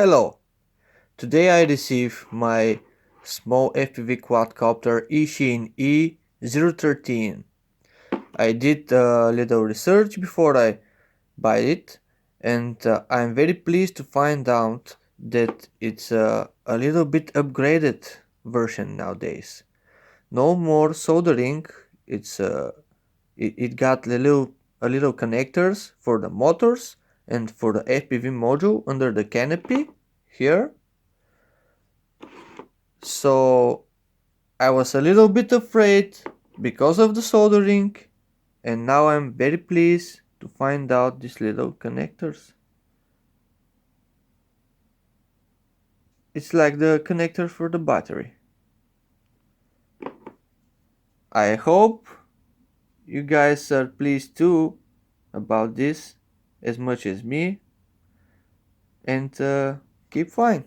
Hello, today I received my small FPV quadcopter Eachine e013. I did a little research before I buy it, and I'm very pleased to find out that it's a little bit upgraded version nowadays. No more soldering, it got a little connectors for the motors and for the FPV module under the canopy here. So I was a little bit afraid because of the soldering, and now I'm very pleased to find out these little connectors. It's like the connector for the battery. I hope you guys are pleased too about this as much as me, and keep flying.